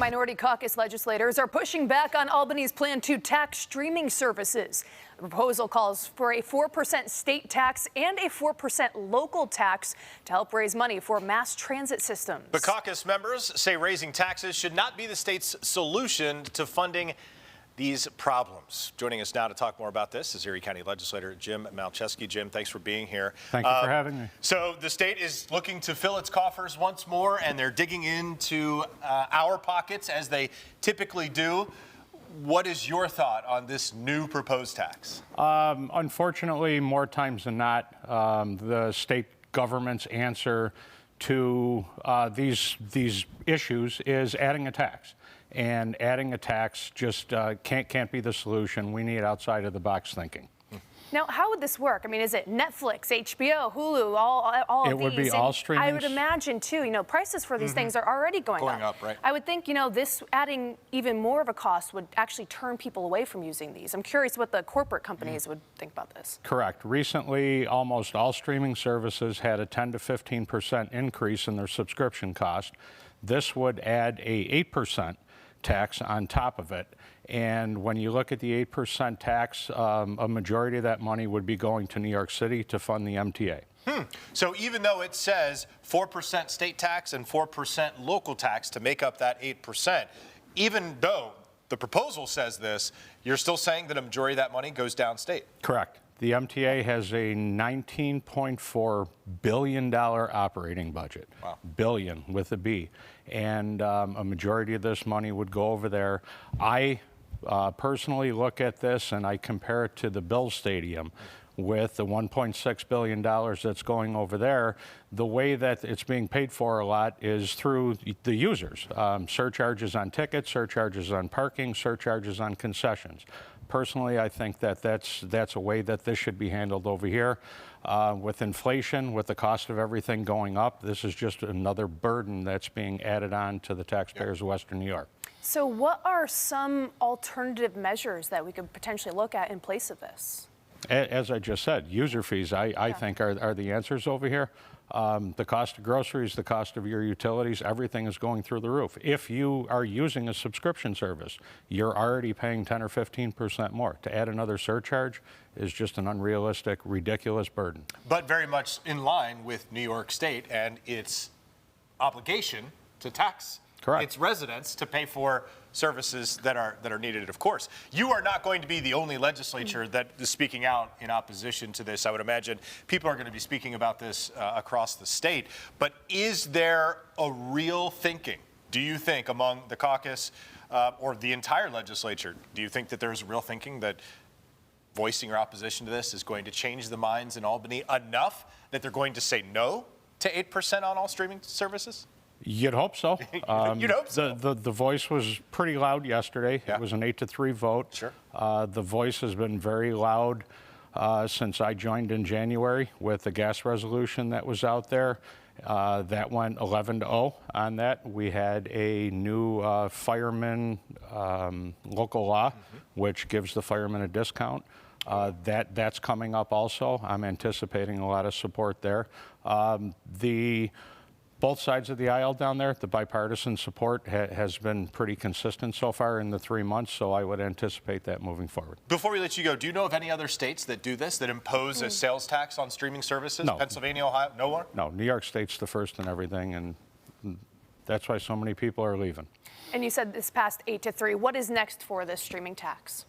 Minority Caucus legislators are pushing back on Albany's plan to tax streaming services. The proposal calls for a 4% state tax and a 4% local tax to help raise money for mass transit systems. The caucus members say raising taxes should not be the state's solution to funding these problems. Joining us now to talk more about this is Erie County Legislator Jim Malczewski. Jim, thanks for being here. Thank you for having me. So the state is looking to fill its coffers once more, and they're digging into our pockets as they typically do. What is your thought on this new proposed tax? Unfortunately, more times than not, the state government's answer to these issues is adding a tax. And adding a tax just can't be the solution. We need outside of the box thinking. Now, how would this work? I mean, is it Netflix, HBO, Hulu, all of these? It would be all streaming. I would imagine, too, prices for these things are already going up, right? I would think, this adding even more of a cost would actually turn people away from using these. I'm curious what the corporate companies would think about this. Correct. Recently, almost all streaming services had a 10 to 15% increase in their subscription cost. This would add a 8% tax on top of it. And when you look at the 8% tax, a majority of that money would be going to New York City to fund the MTA. So even though it says 4% state tax and 4% local tax to make up that 8%, even though the proposal says this, you're still saying that a majority of that money goes downstate? Correct. The MTA has a $19.4 billion operating budget. Wow. Billion with a B. And a majority of this money would go over there. I personally look at this and I compare it to the Bills Stadium with the $1.6 billion that's going over there. The way that it's being paid for a lot is through the users. Surcharges on tickets, surcharges on parking, surcharges on concessions. Personally, I think that that's a way that this should be handled over here. With inflation, with the cost of everything going up, this is just another burden that's being added on to the taxpayers of Western New York. So what are some alternative measures that we could potentially look at in place of this? As I just said, user fees, I think, are the answers over here. The cost of groceries, the cost of your utilities, everything is going through the roof. If you are using a subscription service, you're already paying 10 or 15% more. To add another surcharge is just an unrealistic, ridiculous burden. But very much in line with New York State and its obligation to tax its residents to pay for services that are needed, of course. You are not going to be the only legislature that is speaking out in opposition to this. I would imagine people are going to be speaking about this across the state. But is there a real thinking, do you think, among the caucus or the entire legislature, do you think that there's real thinking that voicing your opposition to this is going to change the minds in Albany enough that they're going to say no to 8% on all streaming services? You'd hope so. You'd hope so. The voice was pretty loud yesterday. Yeah. It was an 8-3 vote. Sure. The voice has been very loud since I joined in January with the gas resolution that was out there. That went 11-0 on that. We had a new fireman local law, which gives the firemen a discount. That's coming up also. I'm anticipating a lot of support there. Both sides of the aisle down there, the bipartisan support has been pretty consistent so far in the 3 months, so I would anticipate that moving forward. Before we let you go, do you know of any other states that do this, that impose a sales tax on streaming services? No. Pennsylvania, Ohio, nowhere? No, New York State's the first in everything, and that's why so many people are leaving. And you said this passed 8-3. What is next for this streaming tax?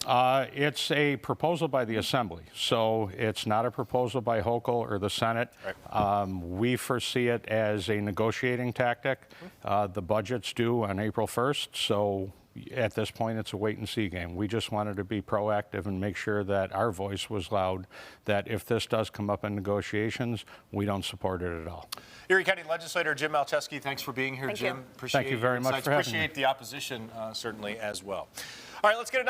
It's a proposal by the Assembly, so it's not a proposal by Hochul or the Senate. Right. We foresee it as a negotiating tactic. The budget's due on April 1st, so at this point it's a wait-and-see game. We just wanted to be proactive and make sure that our voice was loud, that if this does come up in negotiations, we don't support it at all. Erie County Legislator Jim Malczewski, thanks for being here, Jim. You. Thank you very much for having me. Appreciate the opposition, certainly, as well. All right, let's get another.